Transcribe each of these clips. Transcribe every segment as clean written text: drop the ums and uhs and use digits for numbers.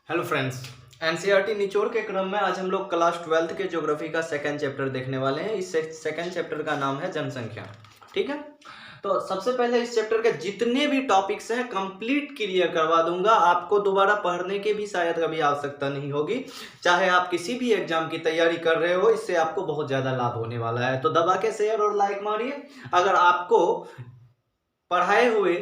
Hello friends. NCERT निचोड़ के क्रम में आज हम लोग क्लास 12th के ज्योग्राफी का सेकंड चैप्टर देखने वाले हैं। इस सेकंड चैप्टर का नाम है जनसंख्या। ठीक है, तो सबसे पहले इस चैप्टर के जितने भी टॉपिक्स हैं कंप्लीट क्लियर करवा दूंगा। आपको दोबारा पढ़ने की भी शायद कभी आवश्यकता नहीं होगी, चाहे आप किसी भी एग्जाम की तैयारी कर रहे हो। इससे आपको बहुत ज़्यादा लाभ होने वाला है। तो दबा के शेयर और लाइक मारिए। अगर आपको पढ़ाए हुए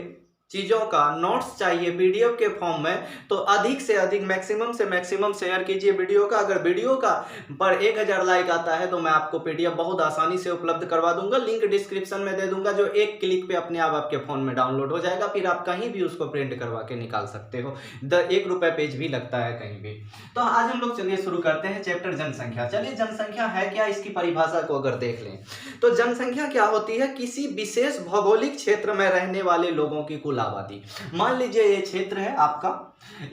चीज़ों का नोट्स चाहिए पीडीएफ के फॉर्म में, तो अधिक से अधिक मैक्सिमम से मैक्सिमम शेयर कीजिए वीडियो का। अगर वीडियो का पर 1000 लाइक आता है तो मैं आपको पीडीएफ बहुत आसानी से उपलब्ध करवा दूंगा। लिंक डिस्क्रिप्शन में दे दूंगा, जो एक क्लिक पे अपने आप आपके फ़ोन में डाउनलोड हो जाएगा। फिर आप कहीं भी उसको प्रिंट करवा के निकाल सकते हो। 1 रुपये पेज भी लगता है कहीं भी। तो आज हम लोग चलिए शुरू करते हैं चैप्टर जनसंख्या। चलिए, जनसंख्या है क्या, इसकी परिभाषा को अगर देख लें तो जनसंख्या क्या होती है? किसी विशेष भौगोलिक क्षेत्र में रहने वाले लोगों की कुल आबादी। मान लीजिए ये क्षेत्र है आपका,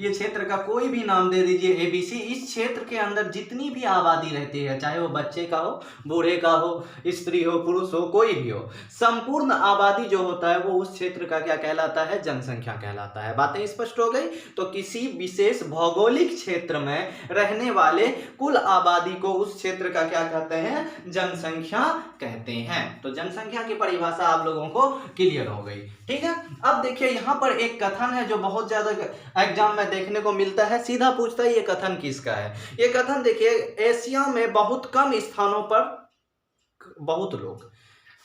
ये क्षेत्र का कोई भी नाम दे दीजिए एबीसी। इस क्षेत्र के अंदर जितनी भी आबादी रहती है, चाहे वो बच्चे का हो, बूढ़े का हो, स्त्री हो, पुरुष हो, कोई भी हो, संपूर्ण आबादी जो होता है वो उस क्षेत्र का क्या कहलाता है? जनसंख्या कहलाता है। बातें स्पष्ट हो गई? तो किसी विशेष भौगोलिक क्षेत्र में रहने वाले कुल आबादी को उस क्षेत्र का क्या कहते हैं? जनसंख्या कहते हैं। तो जनसंख्या की परिभाषा आप लोगों को क्लियर हो गई। ठीक है, अब देखिए यहाँ पर एक कथन है जो बहुत ज्यादा एग्जाम में देखने को मिलता है। सीधा पूछता है ये कथन किसका है? ये कथन देखिए, एशिया में बहुत कम स्थानों पर बहुत लोग,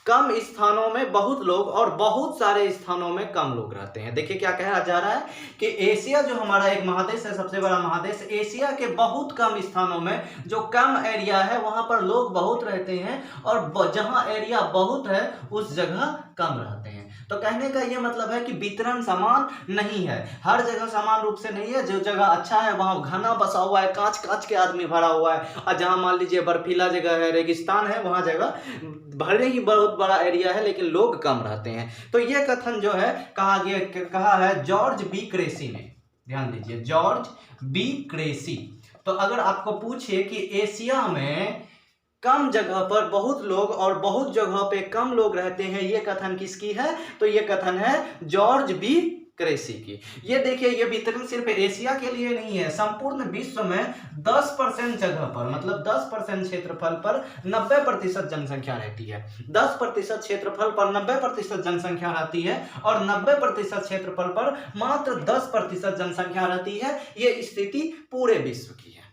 कम स्थानों में बहुत लोग और बहुत सारे स्थानों में कम लोग रहते हैं। देखिए क्या कहा जा रहा है कि एशिया जो हमारा एक महादेश है, सबसे बड़ा महादेश, एशिया के बहुत कम स्थानों में जो कम एरिया है वहां पर लोग बहुत रहते हैं, और जहां एरिया बहुत है उस जगह कम रहते हैं। तो कहने का ये मतलब है कि वितरण समान नहीं है, हर जगह समान रूप से नहीं है। जो जगह अच्छा है वहां घना बसा हुआ है, कांच कांच के आदमी भरा हुआ है, और जहां मान लीजिए बर्फीला जगह है, रेगिस्तान है, वहां जगह भले ही बहुत बड़ा एरिया है लेकिन लोग कम रहते हैं। तो ये कथन जो है कहा है जॉर्ज बी क्रेसी ने। ध्यान दीजिए, जॉर्ज बी क्रेसी। तो अगर आपको पूछे कि एशिया में कम जगह पर बहुत लोग और बहुत जगह पे कम लोग रहते हैं, ये कथन किसकी है? तो ये कथन है जॉर्ज बी क्रेसी की। ये देखिए, ये वितरण सिर्फ एशिया के लिए नहीं है, संपूर्ण विश्व में 10% जगह पर, मतलब 10% क्षेत्रफल पर 90% जनसंख्या रहती है। 10% क्षेत्रफल पर 90% जनसंख्या रहती है, और 90% क्षेत्रफल पर मात्र 10% जनसंख्या रहती है। ये स्थिति पूरे विश्व की है।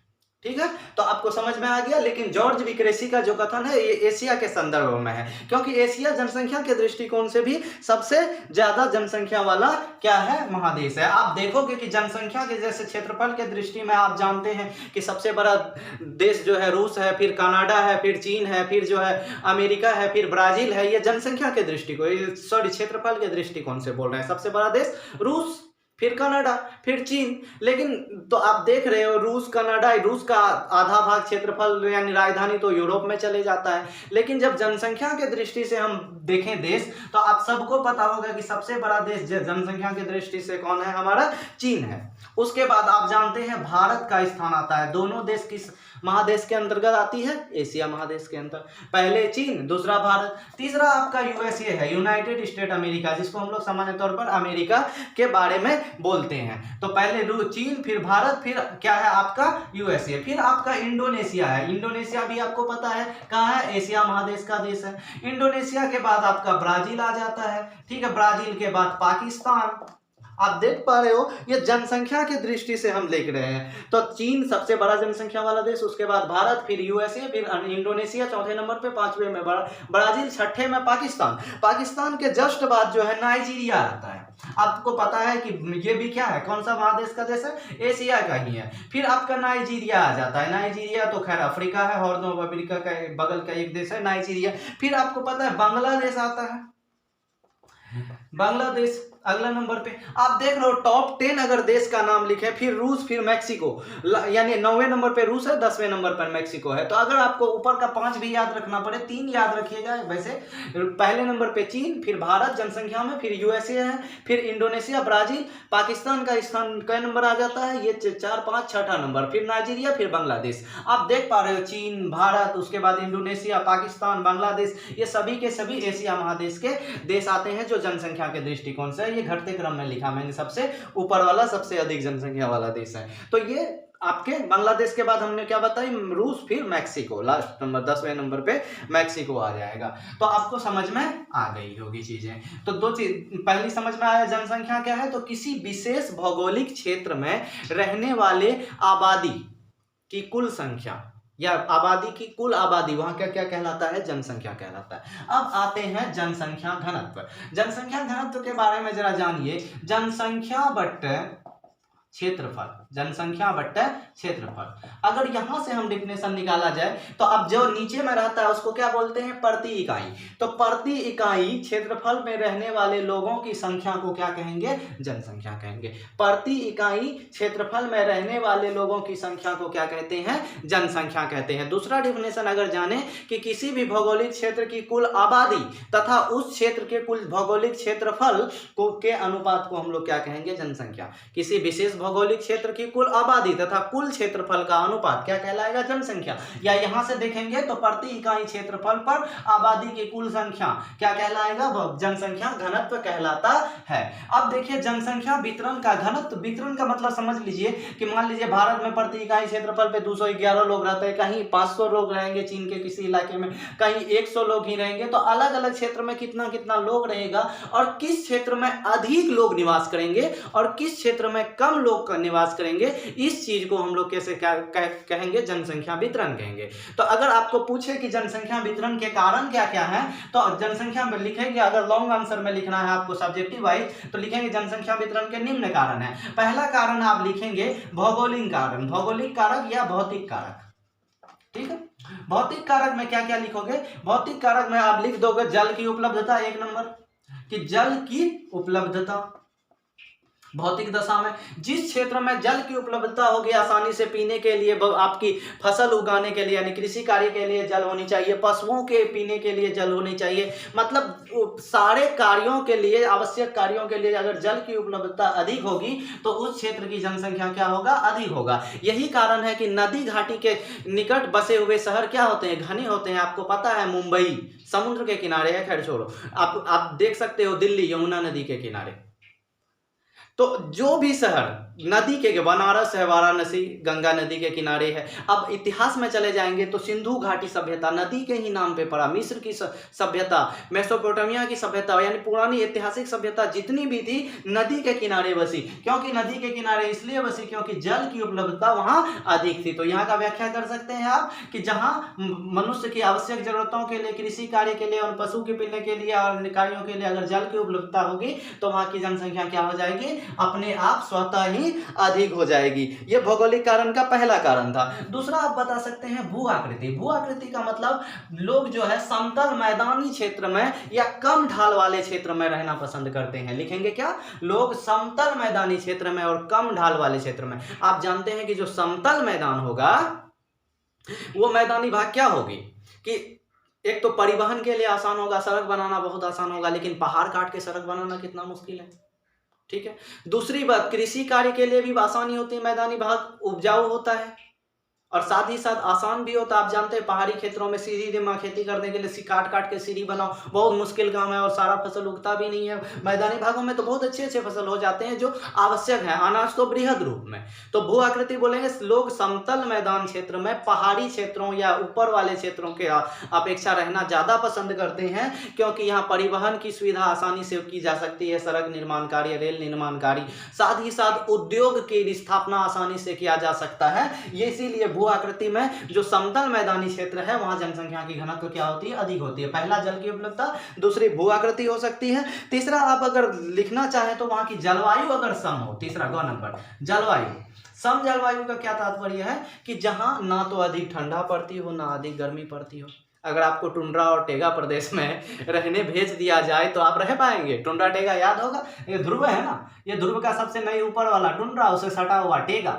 ठीक है, तो आपको समझ में आ गया। लेकिन जॉर्ज बी क्रेसी का जो कथन है ये एशिया के संदर्भ में है, क्योंकि एशिया जनसंख्या के दृष्टिकोण से भी सबसे ज्यादा जनसंख्या वाला क्या है? महादेश है। आप देखोगे कि जनसंख्या के जैसे क्षेत्रफल के दृष्टि में आप जानते हैं कि सबसे बड़ा देश जो है रूस है, फिर कनाडा है, फिर चीन है, फिर जो है अमेरिका है, फिर ब्राजील है। ये जनसंख्या के दृष्टिकोण, सॉरी क्षेत्रफल के दृष्टिकोण से बोल रहे हैं। सबसे बड़ा देश रूस, फिर कनाडा, फिर चीन। लेकिन तो आप देख रहे हो रूस, कनाडा, रूस का आधा भाग क्षेत्रफल यानी राजधानी तो यूरोप में चले जाता है। लेकिन जब जनसंख्या के दृष्टि से हम देखें देश, तो आप सबको पता होगा कि सबसे बड़ा देश जनसंख्या की दृष्टि से कौन है? हमारा चीन है। उसके बाद आप जानते हैं भारत का स्थान आता है। दोनों देश किस महादेश के अंतर्गत आती है? एशिया महादेश के अंतर। पहले चीन, दूसरा भारत, तीसरा आपका यूएसए है, यूनाइटेड स्टेट अमेरिका, जिसको हम लोग सामान्य तौर पर अमेरिका के बारे में बोलते हैं। तो पहले चीन, फिर भारत, फिर क्या है आपका? यूएसए, फिर आपका इंडोनेशिया है। इंडोनेशिया भी आपको पता है कहाँ है? एशिया महादेश का देश है। इंडोनेशिया के बाद आपका ब्राजील आ जाता है। ठीक है, ब्राजील के बाद पाकिस्तान। आप देख पा रहे हो, ये जनसंख्या की दृष्टि से हम देख रहे हैं। तो चीन सबसे बड़ा जनसंख्या वाला देश, उसके बाद भारत, फिर यूएसए, फिर इंडोनेशिया चौथे नंबर पे, पांचवें में ब्राजील, छठे में पाकिस्तान। पाकिस्तान के जस्ट बाद जो है नाइजीरिया आता है। आपको पता है कि ये भी क्या है? कौन सा महादेश का देश है? एशिया का ही है। फिर आपका नाइजीरिया आ जाता है। नाइजीरिया तो खैर अफ्रीका है, हॉर्न ऑफ अफ्रीका का बगल का एक देश है नाइजीरिया। फिर आपको पता है बांग्लादेश आता है। बांग्लादेश अगला नंबर पे। आप देख रहे हो टॉप 10 अगर देश का नाम लिखे, फिर रूस, फिर मैक्सिको, यानी 9वें नंबर पे रूस है, 10वें नंबर पर मैक्सिको है। तो अगर आपको ऊपर का 5 भी याद रखना पड़े, 3 याद रखिएगा वैसे। पहले नंबर पे चीन, फिर भारत जनसंख्या में, फिर यूएसए है, फिर इंडोनेशिया, ब्राजील, पाकिस्तान का स्थान कई नंबर आ जाता है? ये 4, 5, छठा नंबर, फिर नाइजीरिया, फिर बांग्लादेश। आप देख पा रहे हो चीन, भारत, उसके बाद इंडोनेशिया, पाकिस्तान, बांग्लादेश, ये सभी के सभी एशिया महादेश के देश आते हैं जो जनसंख्या के दृष्टिकोण से ये घटते क्रम में लिखा मैंने, सबसे ऊपर वाला सबसे अधिक जनसंख्या वाला देश है। तो ये आपके बांग्लादेश के बाद हमने क्या बताई, रूस, फिर मैक्सिको, लास्ट नंबर 10वें नंबर पे मैक्सिको आ जाएगा। तो आपको समझ में आ गई होगी चीजें। तो दो चीज पहली समझ में आया, जनसंख्या क्या है, तो किसी विशेष भौगोलिक क्षेत्र में रहने वाले आबादी की कुल संख्या या आबादी की कुल आबादी, वहां क्या क्या कहलाता है, जनसंख्या कहलाता है। अब आते हैं जनसंख्या घनत्व। जनसंख्या घनत्व के बारे में जरा जानिए। जनसंख्या बट्टे क्षेत्रफल, जनसंख्या बट्टे क्षेत्रफल। अगर यहां से हम डिफिनेशन निकाला जाए तो अब जो नीचे में रहता है उसको क्या बोलते हैं, प्रति इकाई। तो प्रति इकाई क्षेत्रफल में रहने वाले लोगों की संख्या को क्या कहेंगे, जनसंख्या कहेंगे। प्रति इकाई क्षेत्रफल में रहने वाले लोगों की संख्या को क्या कहते हैं, जनसंख्या कहते हैं। दूसरा डिफिनेशन अगर जाने कि किसी भी भौगोलिक क्षेत्र की कुल आबादी तथा उस क्षेत्र के कुल भौगोलिक क्षेत्रफल को के अनुपात को हम लोग क्या कहेंगे, जनसंख्या। किसी विशेष भौगोलिक क्षेत्र की कुल आबादी तथा कुल क्षेत्रफल का अनुपात क्या कहलाएगा, जनसंख्या। या यहां से देखेंगे तो प्रति इकाई क्षेत्रफल पर आबादी की कुल संख्या क्या कहलाएगा, जनसंख्या घनत्व कहलाता है। अब देखिए जनसंख्या वितरण का घनत्व, वितरण का मतलब समझ लीजिए कि मान लीजिए भारत में प्रति इकाई क्षेत्रफल पे 211 लोग रहते हैं, कहीं 500 लोग रहेंगे चीन के किसी इलाके में, कहीं 100 लोग ही रहेंगे। तो अलग अलग क्षेत्र में कितना कितना लोग रहेगा और किस क्षेत्र में अधिक लोग निवास करेंगे और किस क्षेत्र में कम लोग का निवास करेंगे, इस चीज को हम लोग कैसे कहेंगे, जनसंख्या वितरण कहेंगे। तो अगर आपको पूछे कि जनसंख्या वितरण के कारण क्या क्या है, तो जनसंख्या में लिखेंगे, अगर लॉन्ग आंसर में लिखना है आपको सब्जेक्टिव वाइज, तो लिखेंगे जनसंख्या वितरण के निम्न कारण है। पहला कारण आप लिखेंगे भौगोलिक कारण, भौगोलिक कारक या भौतिक कारक। ठीक है, भौतिक कारक में क्या क्या लिखोगे, भौतिक कारक में आप लिख दोगे जल की उपलब्धता, एक नंबर कि जल की उपलब्धता। भौतिक दशा में जिस क्षेत्र में जल की उपलब्धता होगी, आसानी से पीने के लिए, आपकी फसल उगाने के लिए यानी कृषि कार्य के लिए जल होनी चाहिए, पशुओं के पीने के लिए जल होनी चाहिए, मतलब सारे कार्यों के लिए, आवश्यक कार्यों के लिए अगर जल की उपलब्धता अधिक होगी तो उस क्षेत्र की जनसंख्या क्या होगा, अधिक होगा। यही कारण है कि नदी घाटी के निकट बसे हुए शहर क्या होते हैं, घने होते हैं। आपको पता है मुंबई समुद्र के किनारे है, खैर छोड़ो, आप देख सकते हो दिल्ली यमुना नदी के किनारे। तो जो भी शहर नदी के, बनारस है, वाराणसी गंगा नदी के किनारे है। अब इतिहास में चले जाएंगे तो सिंधु घाटी सभ्यता नदी के ही नाम पे पड़ा, मिस्र की सभ्यता, मेसोपोटामिया की सभ्यता, यानी पुरानी ऐतिहासिक सभ्यता जितनी भी थी नदी के किनारे बसी। क्योंकि नदी के किनारे इसलिए बसी क्योंकि जल की उपलब्धता वहां अधिक थी। तो यहाँ का व्याख्या कर सकते हैं आप कि जहां मनुष्य की आवश्यक जरूरतों के लिए, कृषि कार्य के लिए और पशु के पीने के लिए और कार्यों के लिए अगर जल की उपलब्धता होगी तो वहां की जनसंख्या क्या हो जाएगी, अपने आप स्वतः ही अधिक हो जाएगी। यह भौगोलिक कारण का पहला कारण था। दूसरा आप बता सकते हैं भू आकृति। भू आकृति का मतलब लोग जो है समतल मैदानी क्षेत्र में या कम ढाल वाले क्षेत्र में रहना पसंद करते हैं। लिखेंगे क्या, लोग समतल मैदानी क्षेत्र में और कम ढाल वाले क्षेत्र में। आप जानते हैं कि जो समतल मैदान होगा वो मैदानी भाग क्या होगी कि एक तो परिवहन के लिए आसान होगा, सड़क बनाना बहुत आसान होगा, लेकिन पहाड़ काट के सड़क बनाना कितना मुश्किल है। ठीक है, दूसरी बात कृषि कार्य के लिए भी आसानी होती है, मैदानी भाग उपजाऊ होता है और साथ ही साथ आसान भी होता है। आप जानते हैं पहाड़ी क्षेत्रों में सीधी खेती करने के लिए काट काट के सीढ़ी बनाओ, बहुत मुश्किल काम है और सारा फसल उगता भी नहीं है। मैदानी भागों में तो बहुत अच्छे अच्छे फसल हो जाते हैं जो आवश्यक है, अनाज तो बृहद रूप में। तो भू आकृति बोलेंगे लोग समतल मैदान क्षेत्र में पहाड़ी क्षेत्रों या ऊपर वाले क्षेत्रों के अपेक्षा रहना ज्यादा पसंद करते हैं, क्योंकि यहाँ परिवहन की सुविधा आसानी से की जा सकती है, सड़क निर्माण कार्य, रेल निर्माण कार्य, साथ ही साथ उद्योग की स्थापना आसानी से किया जा सकता है। ये इसीलिए भू आकृति में जो समतल मैदानी क्षेत्र है वहां जनसंख्या की घनत्व क्या होती है, अधिक होती है। पहला जल की उपलब्धता, दूसरी भू आकृति हो सकती है। तीसरा आप अगर लिखना चाहें तो वहां की जलवायु अगर सम हो, तीसरा 2 नंबर जलवायु। सम जलवायु का क्या तात्पर्य है कि जहां ना तो अधिक ठंडा पड़ती हो ना अधिक गर्मी पड़ती हो। अगर आपको टुंड्रा और टेगा प्रदेश में रहने भेज दिया जाए तो आप रह पाएंगे। टुंड्रा टेगा याद होगा, ये ध्रुव है ना, ये ध्रुव का सबसे नई ऊपर वाला टुंड्रा, उसे सटा हुआ टेगा,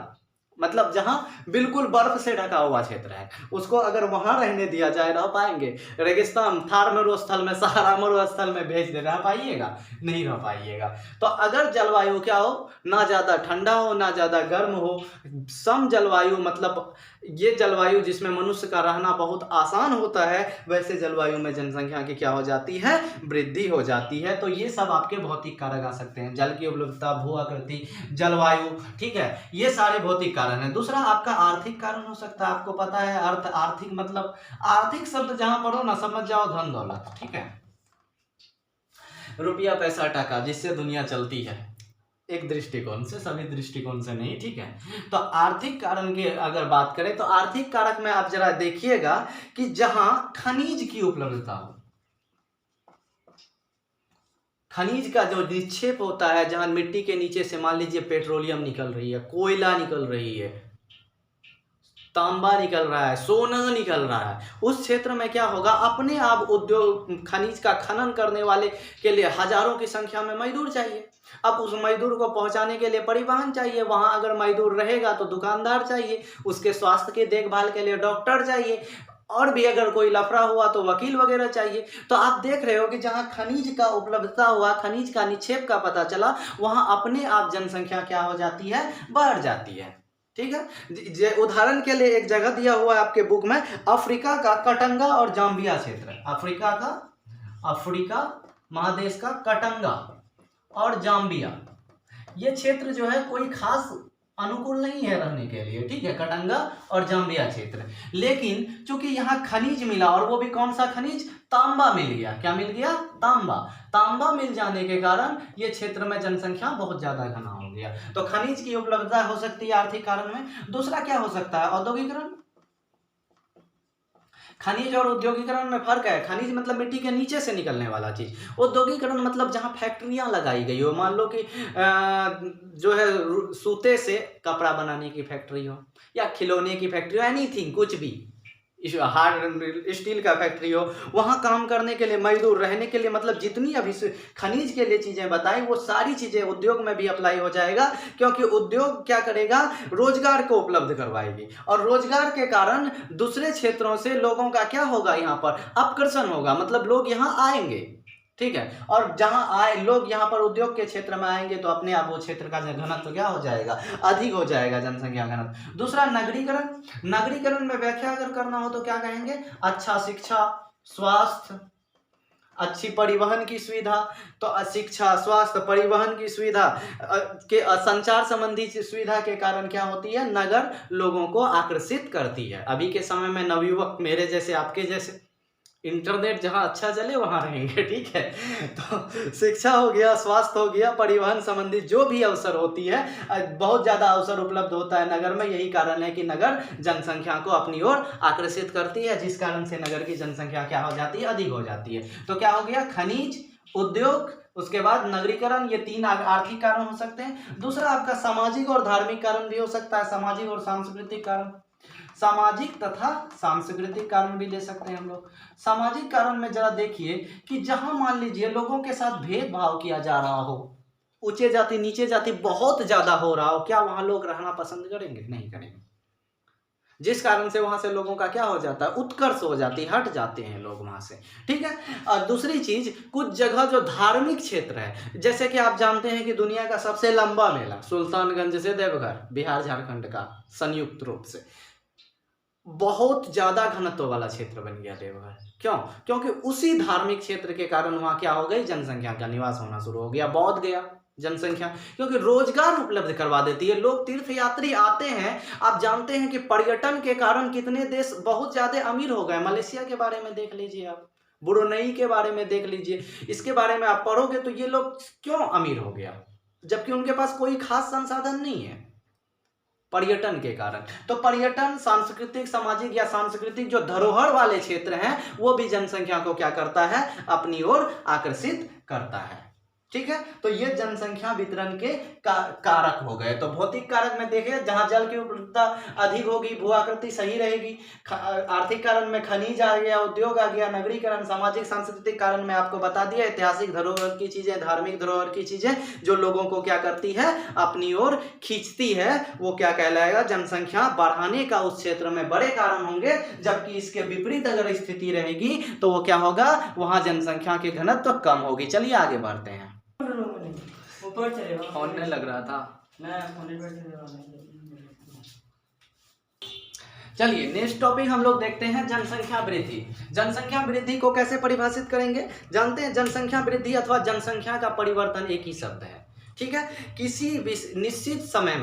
मतलब जहां बिल्कुल बर्फ से ढका हुआ क्षेत्र है, उसको अगर वहां रहने दिया जाए, रह पाएंगे? रेगिस्तान, थार मरुस्थल में, सहारा मरुस्थल में भेज दे, रह पाइएगा? नहीं रह पाइएगा। तो अगर जलवायु क्या हो, ना ज्यादा ठंडा हो ना ज्यादा गर्म हो, सम जलवायु, मतलब ये जलवायु जिसमें मनुष्य का रहना बहुत आसान होता है, वैसे जलवायु में जनसंख्या की क्या हो जाती है, वृद्धि हो जाती है। तो ये सब आपके भौतिक कारक आ सकते हैं, जल की उपलब्धता, भू आकृति, जलवायु, ठीक है, ये सारे भौतिक कारण हैं। दूसरा आपका आर्थिक कारण हो सकता है। आपको पता है आर्थिक मतलब, आर्थिक शब्द जहां पर हो ना, समझ जाओ धन दौलत, ठीक है, रुपया पैसा टका, जिससे दुनिया चलती है, एक दृष्टिकोण से, सभी दृष्टिकोण से नहीं, ठीक है। तो आर्थिक कारण की अगर बात करें तो आर्थिक कारक में आप जरा देखिएगा कि जहां खनिज की उपलब्धता हो, खनिज का जो निक्षेप होता है, जहां मिट्टी के नीचे से मान लीजिए पेट्रोलियम निकल रही है, कोयला निकल रही है, तांबा निकल रहा है, सोना निकल रहा है, उस क्षेत्र में क्या होगा, अपने आप उद्योग, खनिज का खनन करने वाले के लिए हजारों की संख्या में मजदूर चाहिए। अब उस मजदूर को पहुंचाने के लिए परिवहन चाहिए, वहां अगर मजदूर रहेगा तो दुकानदार चाहिए, उसके स्वास्थ्य की देखभाल के लिए डॉक्टर चाहिए, और भी अगर कोई लफड़ा हुआ तो वकील वगैरह चाहिए। तो आप देख रहे हो कि जहां खनिज का उपलब्धता हुआ, खनिज का निक्षेप का पता चला, वहां अपने आप जनसंख्या क्या हो जाती है, बढ़ जाती है, ठीक है। उदाहरण के लिए एक जगह दिया हुआ है आपके बुक में, अफ्रीका का कटंगा और जाम्बिया क्षेत्र, अफ्रीका महादेश का कटंगा और जाम्बिया, ये क्षेत्र जो है कोई खास अनुकूल नहीं है रहने के लिए, ठीक है, कटंगा और जाम्बिया क्षेत्र। लेकिन चूंकि यहाँ खनिज मिला, और वो भी कौन सा खनिज, तांबा मिल गया। क्या मिल गया, तांबा। तांबा मिल जाने के कारण ये क्षेत्र में जनसंख्या बहुत ज्यादा घना हो गया। तो खनिज की उपलब्धता हो सकती है आर्थिक कारण में। दूसरा क्या हो सकता है, औद्योगिकरण। खनिज और औद्योगिकरण में फर्क है। खनिज मतलब मिट्टी के नीचे से निकलने वाला चीज, औद्योगिकरण मतलब जहां फैक्ट्रियां लगाई गई हो, मान लो कि जो है सूते से कपड़ा बनाने की फैक्ट्री हो, या खिलौने की फैक्ट्री हो, एनीथिंग, कुछ भी, हार्ड स्टील का फैक्ट्री हो, वहां काम करने के लिए मजदूर, रहने के लिए, मतलब जितनी अभी खनिज के लिए चीजें बताई, वो सारी चीजें उद्योग में भी अप्लाई हो जाएगा। क्योंकि उद्योग क्या करेगा, रोजगार को उपलब्ध करवाएगी, और रोजगार के कारण दूसरे क्षेत्रों से लोगों का क्या होगा, यहाँ पर आकर्षण होगा, मतलब लोग यहाँ आएंगे, ठीक है। और जहां आए लोग, यहाँ पर उद्योग के क्षेत्र में आएंगे, तो अपने आप वो क्षेत्र का घनत्व क्या हो जाएगा, अधिक हो जाएगा, जनसंख्या घनत्व। दूसरा नगरीकरण। नगरीकरण में व्याख्या अगर करना हो तो क्या कहेंगे, अच्छा शिक्षा, स्वास्थ्य, अच्छी परिवहन की सुविधा। तो शिक्षा, स्वास्थ्य, परिवहन की सुविधा के संचार संबंधी सुविधा के कारण क्या होती है, नगर लोगों को आकर्षित करती है। अभी के समय में नवयुवक, मेरे जैसे, आपके जैसे, इंटरनेट जहां अच्छा चले वहां रहेंगे, ठीक है। तो शिक्षा हो गया, स्वास्थ्य हो गया, परिवहन संबंधी जो भी अवसर होती है, बहुत ज्यादा अवसर उपलब्ध होता है नगर में। यही कारण है कि नगर जनसंख्या को अपनी ओर आकर्षित करती है, जिस कारण से नगर की जनसंख्या क्या हो जाती है, अधिक हो जाती है। तो क्या हो गया, खनिज, उद्योग, उसके बाद नगरीकरण, ये तीन आर्थिक कारण हो सकते हैं। दूसरा आपका सामाजिक और धार्मिक कारण भी हो सकता है, सामाजिक और सांस्कृतिक कारण, सामाजिक तथा सांस्कृतिक कारण भी ले सकते हैं हम लोग। सामाजिक कारण में जरा देखिए कि जहां मान लीजिए लोगों के साथ भेदभाव किया जा रहा हो, ऊंचे जाति नीचे जाति बहुत ज्यादा हो रहा हो, क्या वहां लोग रहना पसंद करेंगे, नहीं करेंगे। जिस कारण से वहां से लोगों का क्या हो जाता है, उत्कर्ष हो जाती है, हट जाते हैं लोग वहां से, ठीक है। और दूसरी चीज, कुछ जगह जो धार्मिक क्षेत्र है, जैसे कि आप जानते हैं कि दुनिया का सबसे लंबा मेला सुल्तानगंज से देवघर, बिहार झारखंड का संयुक्त रूप से, बहुत ज्यादा घनत्व वाला क्षेत्र बन गया देवघर। क्यों? क्योंकि उसी धार्मिक क्षेत्र के कारण वहां क्या हो गई, जनसंख्या का निवास होना शुरू हो गया, बहुत गया जनसंख्या, क्योंकि रोजगार उपलब्ध करवा देती है। लोग तीर्थ यात्री आते हैं। आप जानते हैं कि पर्यटन के कारण कितने देश बहुत ज्यादा अमीर हो गए। मलेशिया के बारे में देख लीजिए आप, ब्रुनेई के बारे में देख लीजिए, इसके बारे में आप पढ़ोगे तो ये लोग क्यों अमीर हो गया, जबकि उनके पास कोई खास संसाधन नहीं है, पर्यटन के कारण। तो पर्यटन, सांस्कृतिक, सामाजिक या सांस्कृतिक जो धरोहर वाले क्षेत्र हैं, वो भी जनसंख्या को क्या करता है, अपनी ओर आकर्षित करता है, ठीक है, तो ये जनसंख्या वितरण के कारक हो गए। तो भौतिक कारक में देखें, जहां जल की उपलब्धता अधिक होगी, भू आकृति सही रहेगी। आर्थिक कारण में खनिज आ गया, उद्योग आ गया, नगरीकरण, सामाजिक सांस्कृतिक कारण में आपको बता दिया, ऐतिहासिक धरोहर की चीजें, धार्मिक धरोहर की चीजें जो लोगों को क्या करती है, अपनी ओर खींचती है, वो क्या कहलाएगा, जनसंख्या बढ़ाने का उस क्षेत्र में बड़े कारण होंगे। जबकि इसके विपरीत अगर स्थिति रहेगी तो वो क्या होगा, वहां जनसंख्या के घनत्व तो कम होगी। चलिए आगे बढ़ते हैं। ऊपर चलेगा, होने लग रहा था। चलिए नेक्स्ट टॉपिक हम लोग देखते हैं, जनसंख्या वृद्धि। जनसंख्या वृद्धि को कैसे परिभाषित करेंगे, जानते हैं। जनसंख्या वृद्धि अथवा जनसंख्या का परिवर्तन एक ही शब्द है, ठीक है। किसी निश्चित समय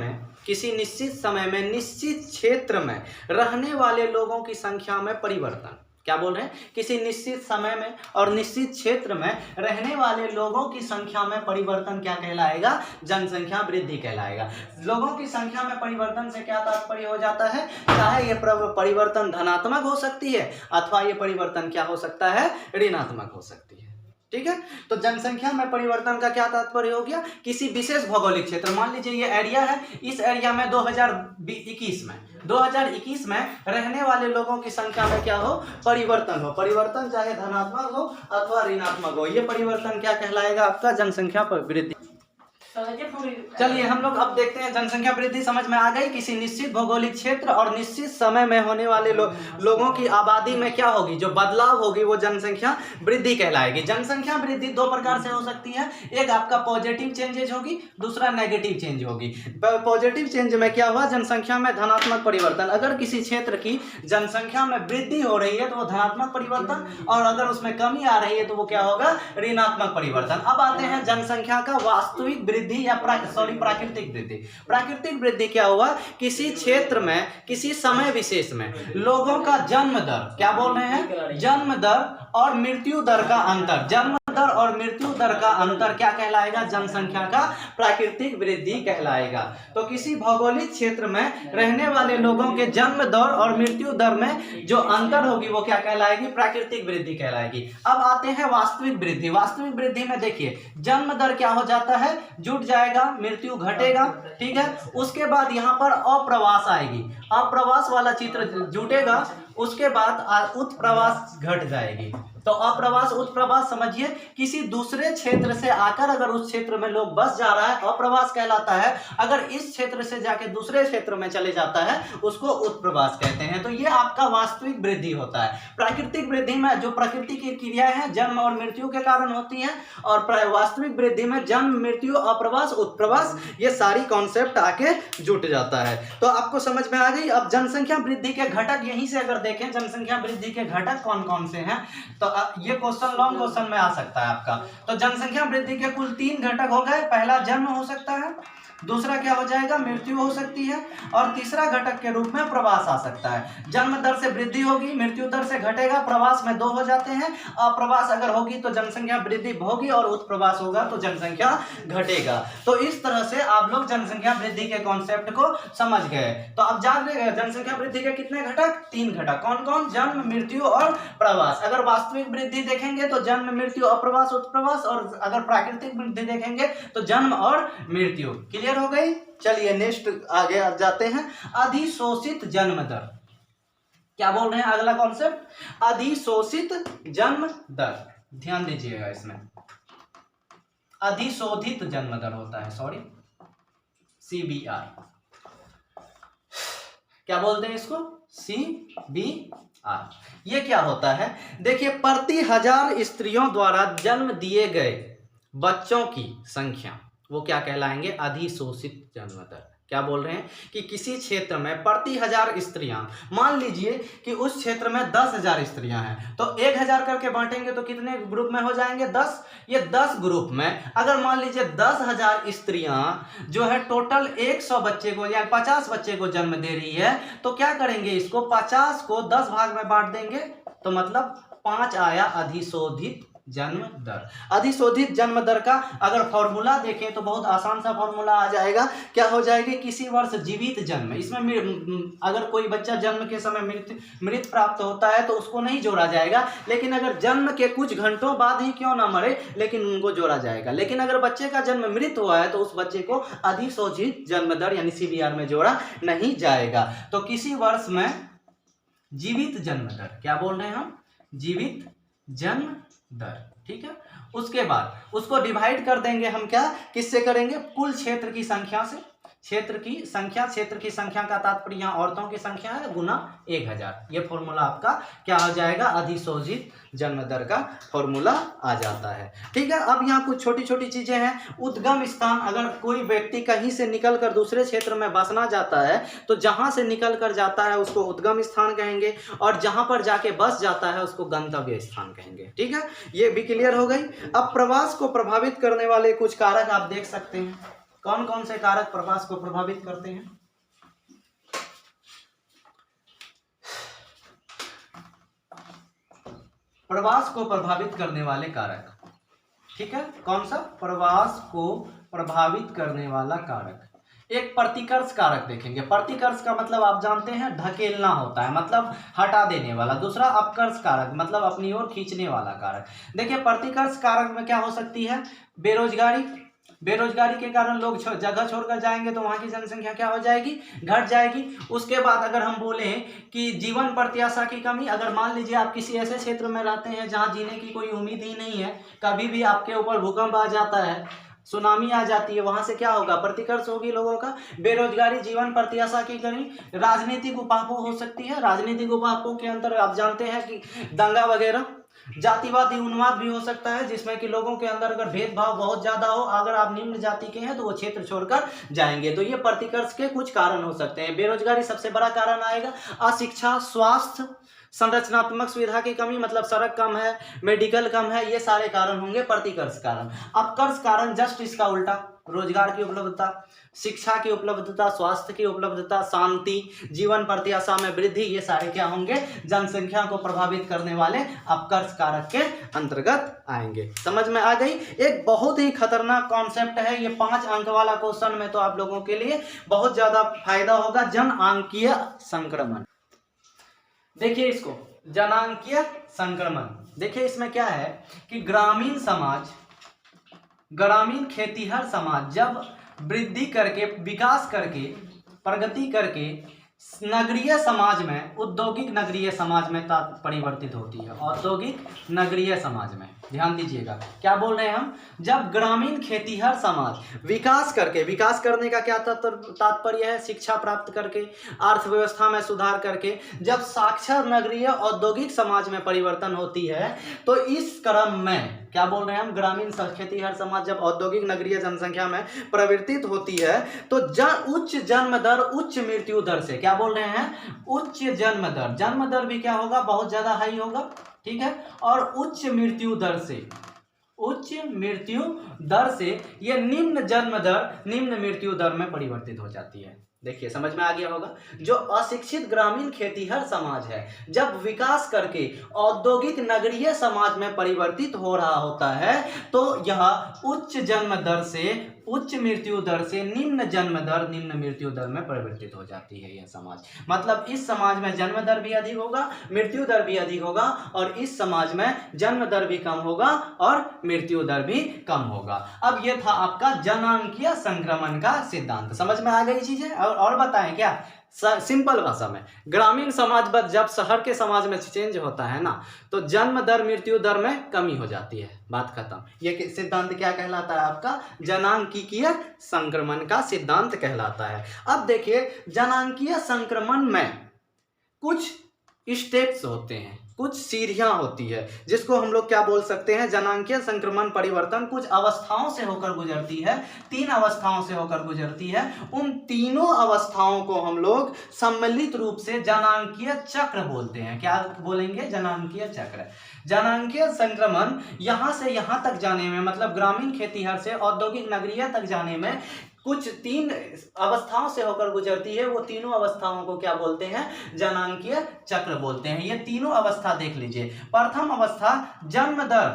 में निश्चित क्षेत्र में रहने वाले लोगों की संख्या में परिवर्तन। क्या बोल रहे हैं, किसी निश्चित समय में और निश्चित क्षेत्र में रहने वाले लोगों की संख्या में परिवर्तन क्या कहलाएगा, जनसंख्या वृद्धि कहलाएगा। लोगों की संख्या में परिवर्तन से क्या तात्पर्य हो जाता है, चाहे ये परिवर्तन धनात्मक हो सकती है अथवा ये परिवर्तन क्या हो सकता है, ऋणात्मक हो सकती है, ठीक है। तो जनसंख्या में परिवर्तन का क्या तात्पर्य हो गया, किसी विशेष भौगोलिक क्षेत्र, मान लीजिए ये एरिया है, इस एरिया में 2021 में रहने वाले लोगों की संख्या में क्या हो, परिवर्तन हो। परिवर्तन चाहे धनात्मक हो अथवा ऋणात्मक हो, ये परिवर्तन क्या कहलाएगा, आपका जनसंख्या पर वृद्धि। चलिए हम लोग अब देखते हैं, जनसंख्या वृद्धि समझ में आ गई। किसी निश्चित भौगोलिक क्षेत्र और निश्चित समय में होने वाले लोगों की आबादी में क्या होगी, जो बदलाव होगी, वो जनसंख्या वृद्धि कहलाएगी। जनसंख्या वृद्धि दो प्रकार से हो सकती है, एक आपका पॉजिटिव चेंजेज होगी, दूसरा नेगेटिव चेंज होगी। पॉजिटिव चेंज में क्या हुआ, जनसंख्या में धनात्मक परिवर्तन। अगर किसी क्षेत्र की जनसंख्या में वृद्धि हो रही है तो वो धनात्मक परिवर्तन, और अगर उसमें कमी आ रही है तो वो क्या होगा, ऋणात्मक परिवर्तन। अब आते हैं जनसंख्या का वास्तविक वृद्धि या प्राकृतिक वृद्धि। प्राकृतिक वृद्धि क्या हुआ, किसी क्षेत्र में किसी समय विशेष में लोगों का जन्म दर, क्या बोल रहे हैं, जन्म दर और मृत्यु दर का अंतर, जन्म दर और मृत्यु दर का अंतर क्या कहलाएगा, जनसंख्या का प्राकृतिक वृद्धि कहलाएगा। तो किसी भौगोलिक क्षेत्र में रहने वाले लोगों के जन्म दर और मृत्यु दर में जो अंतर होगी वो क्या कहलाएगी, प्राकृतिक वृद्धि कहलाएगी। अब आते हैं वास्तविक वृद्धि। वास्तविक वृद्धि में देखिए, जन्म दर क्या हो जाता है, जुट जाएगा, मृत्यु घटेगा, ठीक है। उसके बाद यहाँ पर अप्रवास आएगी, अप्रवास वाला चित्र जुटेगा, उसके बाद उत्प्रवास घट जाएगी। तो अप्रवास उत्प्रवास समझिए, किसी दूसरे क्षेत्र से आकर अगर उस क्षेत्र में लोग बस जा रहा है, अप्रवास कहलाता है। अगर इस क्षेत्र से जाके दूसरे क्षेत्र में चले जाता है उसको उत्प्रवास कहते हैं। तो ये आपका वास्तविक वृद्धि होता है। प्राकृतिक वृद्धि में जो प्रकृति की क्रियाएं हैं जन्म और मृत्यु के कारण होती हैं, और वास्तविक वृद्धि में जन्म, मृत्यु, अप्रवास, उत्प्रवास, ये सारी कॉन्सेप्ट आके जुट जाता है। तो आपको समझ में आ गई। अब जनसंख्या वृद्धि के घटक यहीं से अगर देखें, जनसंख्या वृद्धि के घटक कौन कौन से हैं, तो ये क्वेश्चन लॉन्ग क्वेश्चन में आ सकता है आपका। तो जनसंख्या वृद्धि के कुल 3 घटक हो गए। पहला जन्म हो सकता है, दूसरा क्या हो जाएगा, मृत्यु हो सकती है, और तीसरा घटक के रूप में प्रवास आ सकता है। जन्म दर से वृद्धि होगी, मृत्यु दर से घटेगा, प्रवास में 2 हो जाते हैं। अप्रवास अगर होगी तो जनसंख्या वृद्धि होगी, और उत्प्रवास होगा तो जनसंख्या घटेगा। तो इस तरह से आप लोग जनसंख्या वृद्धि के कॉन्सेप्ट को समझ गए। तो अब जान गए जनसंख्या वृद्धि के कितने घटक, 3 घटक। कौन कौन, जन्म, मृत्यु और प्रवास। अगर वास्तविक वृद्धि देखेंगे तो जन्म, मृत्यु, अप्रवास, उत्प्रवास, और अगर प्राकृतिक वृद्धि देखेंगे तो जन्म और मृत्यु। क्लियर हो गई। चलिए नेक्स्ट आगे जाते हैं, अधिशोषित जन्म दर। क्या बोल रहे हैं, अगला कॉन्सेप्ट, अधिशोषित जन्म दर। ध्यान दीजिएगा, इसमें अधिशोधित जन्म दर होता है, सॉरी, CBR। क्या बोलते हैं इसको, CBR। ये क्या होता है, देखिए, प्रति 1000 स्त्रियों द्वारा जन्म दिए गए बच्चों की संख्या, वो क्या कहलाएंगे, अधिशोषित जन्म दर। क्या बोल रहे हैं कि किसी क्षेत्र में प्रति 1000 स्त्रियां, मान लीजिए कि उस क्षेत्र में 10,000 स्त्रियां हैं, तो 1000 करके बांटेंगे तो कितने ग्रुप में हो जाएंगे, 10। ये 10 ग्रुप में अगर मान लीजिए 10,000 स्त्रियां जो है टोटल 100 बच्चे को या 50 बच्चे को जन्म दे रही है, तो क्या करेंगे, इसको 50 को 10 भाग में बांट देंगे, तो मतलब 5 आया अधिशोधित जन्म दर। अधिशोधित जन्म दर का अगर फॉर्मूला देखें तो बहुत आसान सा फॉर्मूला आ जाएगा। क्या हो जाएगा? किसी वर्ष जीवित जन्म, इसमें अगर कोई बच्चा जन्म के समय मृत प्राप्त होता है तो उसको नहीं जोड़ा जाएगा, लेकिन अगर जन्म के कुछ घंटों बाद ही क्यों ना मरे लेकिन उनको जोड़ा जाएगा। लेकिन अगर बच्चे का जन्म मृत हुआ है तो उस बच्चे को अधिशोधित जन्म दर यानी CBR में जोड़ा नहीं जाएगा। तो किसी वर्ष में जीवित जन्म दर, क्या बोल रहे हैं हम? जीवित जन्म दर, ठीक है। उसके बाद उसको डिवाइड कर देंगे हम, क्या किससे करेंगे? कुल क्षेत्र की संख्या से। क्षेत्र की संख्या का तात्पर्य यहाँ औरतों की संख्या है गुना 1000। ये फॉर्मूला आपका क्या हो जाएगा? अधिशोधित जन्म दर का फॉर्मूला आ जाता है, ठीक है। अब यहाँ कुछ छोटी छोटी चीजें हैं। उद्गम स्थान, अगर कोई व्यक्ति कहीं से निकलकर दूसरे क्षेत्र में बसना जाता है तो जहां से निकल कर जाता है उसको उद्गम स्थान कहेंगे, और जहां पर जाके बस जाता है उसको गंतव्य स्थान कहेंगे, ठीक है। ये भी क्लियर हो गई। अब प्रवास को प्रभावित करने वाले कुछ कारक आप देख सकते हैं। कौन कौन से कारक प्रवास को प्रभावित करते हैं? प्रवास को प्रभावित करने वाले कारक, ठीक है। कौन सा? प्रवास को प्रभावित करने वाला कारक। एक प्रतिकर्ष कारक देखेंगे। प्रतिकर्ष का मतलब आप जानते हैं ढकेलना होता है, मतलब हटा देने वाला। दूसरा अपकर्ष कारक, मतलब अपनी ओर खींचने वाला कारक। देखिए प्रतिकर्ष कारक में क्या हो सकती है? बेरोजगारी। बेरोजगारी के कारण लोग जगह छोड़कर जाएंगे तो वहां की जनसंख्या क्या हो जाएगी? घट जाएगी। उसके बाद अगर हम बोले कि जीवन प्रत्याशा की कमी, अगर मान लीजिए आप किसी ऐसे क्षेत्र में रहते हैं जहां जीने की कोई उम्मीद ही नहीं है, कभी भी आपके ऊपर भूकंप आ जाता है, सुनामी आ जाती है, वहां से क्या होगा? प्रतिकर्ष होगी लोगों का। बेरोजगारी, जीवन प्रत्याशा की कमी। राजनीतिक उपापों हो सकती है। राजनीतिक उपापों के अंतर आप जानते हैं कि दंगा वगैरह। जातिवादी उन्माद भी हो सकता है, जिसमें कि लोगों के अंदर अगर भेदभाव बहुत ज्यादा हो, अगर आप निम्न जाति के हैं तो वो क्षेत्र छोड़कर जाएंगे। तो ये प्रतिकर्ष के कुछ कारण हो सकते हैं। बेरोजगारी सबसे बड़ा कारण आएगा। अशिक्षा, स्वास्थ्य, संरचनात्मक सुविधा की कमी, मतलब सड़क कम है, मेडिकल कम है, ये सारे कारण होंगे प्रतिकर्ष कारण। अपकर्ष कारण जस्ट इसका उल्टा, रोजगार की उपलब्धता, शिक्षा की उपलब्धता, स्वास्थ्य की उपलब्धता, शांति, जीवन प्रत्याशा में वृद्धि, ये सारे क्या होंगे? जनसंख्या को प्रभावित करने वाले अपकर्ष कारक के अंतर्गत आएंगे। समझ में आ गई? एक बहुत ही खतरनाक कॉन्सेप्ट है ये। 5 अंक वाला क्वेश्चन में तो आप लोगों के लिए बहुत ज्यादा फायदा होगा। जनांकीय संक्रमण, देखिए इसको, जनांकीय संक्रमण। देखिए इसमें क्या है कि ग्रामीण समाज, ग्रामीण खेतीहर समाज जब वृद्धि करके, विकास करके, प्रगति करके नगरीय समाज में, औद्योगिक नगरीय समाज में परिवर्तित होती है। औद्योगिक नगरीय समाज में, ध्यान दीजिएगा क्या बोल रहे हैं हम? जब ग्रामीण खेतीहर समाज विकास करके, विकास करने का क्या तात्पर्य है? शिक्षा प्राप्त करके, अर्थव्यवस्था में सुधार करके, जब साक्षर नगरीय औद्योगिक समाज में परिवर्तन होती है तो इस क्रम में क्या बोल रहे हैं हम? ग्रामीण खेतीहर समाज जब औद्योगिक नगरीय जनसंख्या में परिवर्तित होती है तो उच्च जन्म दर, उच्च मृत्यु दर से, क्या बोल रहे हैं? उच्च जन्म दर। जन्म दर भी क्या होगा? बहुत ज्यादा हाई होगा, ठीक है। और उच्च मृत्यु दर से, उच्च मृत्यु दर से ये निम्न जन्म दर, निम्न मृत्यु दर में परिवर्तित हो जाती है। देखिए समझ में आ गया होगा। जो अशिक्षित ग्रामीण खेतीहर समाज है जब विकास करके औद्योगिक नगरीय समाज में परिवर्तित हो रहा होता है तो यह उच्च जन्म दर से, उच्च मृत्यु दर से निम्न जन्म दर, निम्न मृत्यु दर में परिवर्तित हो जाती है यह समाज। मतलब इस समाज में जन्म दर भी अधिक होगा, मृत्यु दर भी अधिक होगा, और इस समाज में जन्म दर भी कम होगा और मृत्यु दर भी कम होगा। अब यह था आपका जनांकीय संक्रमण का सिद्धांत। समझ में आ गई चीजें? और बताएं क्या सिंपल भाषा में, ग्रामीण समाज जब शहर के समाज में चेंज होता है ना तो जन्म दर मृत्यु दर में कमी हो जाती है। बात खत्म। ये सिद्धांत क्या कहलाता है? आपका जनांकीय संक्रमण का सिद्धांत कहलाता है। अब देखिए जनांकीय संक्रमण में कुछ स्टेप्स होते हैं, कुछ सीढ़ियां होती है, जिसको हम लोग क्या बोल सकते हैं? जनांकीय संक्रमण परिवर्तन कुछ अवस्थाओं से होकर गुजरती है, 3 अवस्थाओं से होकर गुजरती है। उन तीनों अवस्थाओं को हम लोग सम्मिलित रूप से जनांकीय चक्र बोलते हैं। क्या बोलेंगे? जनांकीय चक्र। जनांकीय संक्रमण यहां से यहां तक जाने में, मतलब ग्रामीण खेतीहर से औद्योगिक नगरीय तक जाने में कुछ 3 अवस्थाओं से होकर गुजरती है। वो तीनों अवस्थाओं को क्या बोलते हैं? जनांकीय चक्र बोलते हैं। ये तीनों अवस्था देख लीजिए। प्रथम अवस्था जन्म दर,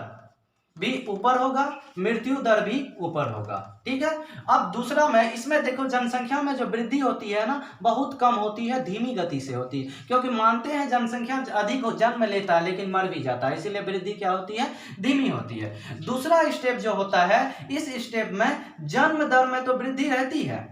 भी ऊपर होगा, मृत्यु दर भी ऊपर होगा। ठीक है। अब दूसरा में इसमें देखो जनसंख्या में जो वृद्धि होती है ना बहुत कम होती है, धीमी गति से होती है, क्योंकि मानते हैं जनसंख्या अधिक जन्म लेता है लेकिन मर भी जाता है, इसीलिए वृद्धि क्या होती है, धीमी होती है। दूसरा स्टेप जो होता है, इस स्टेप में जन्म दर में तो वृद्धि रहती है,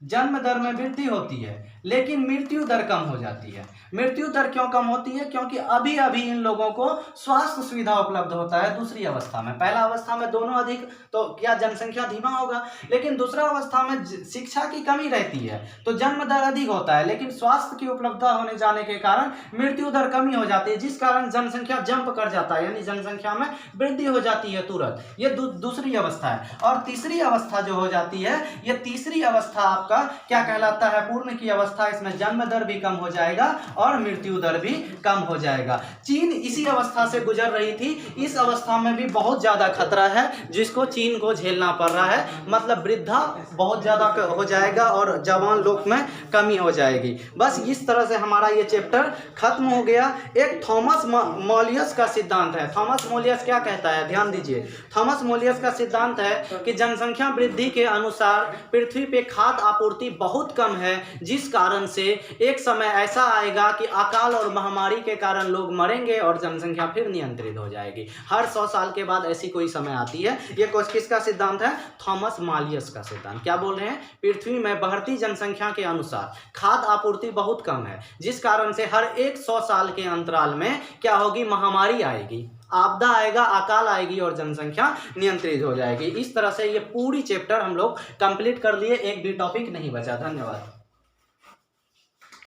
जन्म दर में वृद्धि होती है लेकिन मृत्यु दर कम हो जाती है। मृत्यु दर क्यों कम होती है? क्योंकि अभी अभी इन लोगों को स्वास्थ्य सुविधा उपलब्ध होता है दूसरी अवस्था में। पहला अवस्था में दोनों अधिक तो क्या जनसंख्या धीमा होगा, लेकिन दूसरा अवस्था में शिक्षा की कमी रहती है तो जन्म दर अधिक होता है लेकिन स्वास्थ्य की उपलब्धता होने जाने के कारण मृत्यु दर कमी हो जाती है, जिस कारण जनसंख्या जंप कर जाता है, यानी जनसंख्या में वृद्धि हो जाती है तुरंत। ये दूसरी अवस्था है। और तीसरी अवस्था जो हो जाती है, ये तीसरी अवस्था आपका क्या कहलाता है, पूर्ण की अवस्था। इसमें जन्म दर भी कम हो जाएगा और मृत्यु दर भी कम हो जाएगा। चीन इसी अवस्था से गुजर रही थी, इस अवस्था में भी बहुत ज्यादा खतरा है जिसको चीन को झेलना पड़ रहा है, मतलब वृद्धा बहुत ज्यादा हो जाएगा और जवान लोग में कमी हो जाएगी। बस इस तरह से हमारा ये चैप्टर खत्म हो गया। एक थॉमस मॉलियस का सिद्धांत है। थॉमस मॉलियस क्या कहता है, ध्यान दीजिए। थॉमस मॉलियस का सिद्धांत है कि जनसंख्या वृद्धि के अनुसार पृथ्वी पे खाद्य आपूर्ति बहुत कम है, जिस कारण से एक समय ऐसा आएगा कि अकाल और महामारी के कारण लोग मरेंगे और जनसंख्या फिर नियंत्रित हो जाएगी। हर 100 साल के बाद ऐसी कोई समय आती है। ये किसका सिद्धांत है, थॉमस मॉलियस का सिद्धांत। क्या बोल रहे हैं, पृथ्वी में बढ़ती जनसंख्या के अनुसार खाद्य आपूर्ति बहुत कम है, जिस कारण से हर 100 साल के अंतराल में क्या होगी, महामारी आएगी, आपदा आएगा, अकाल आएगी और जनसंख्या नियंत्रित हो जाएगी। इस तरह से ये पूरी चैप्टर हम लोग कंप्लीट कर लिए, एक भी टॉपिक नहीं बचा। धन्यवाद।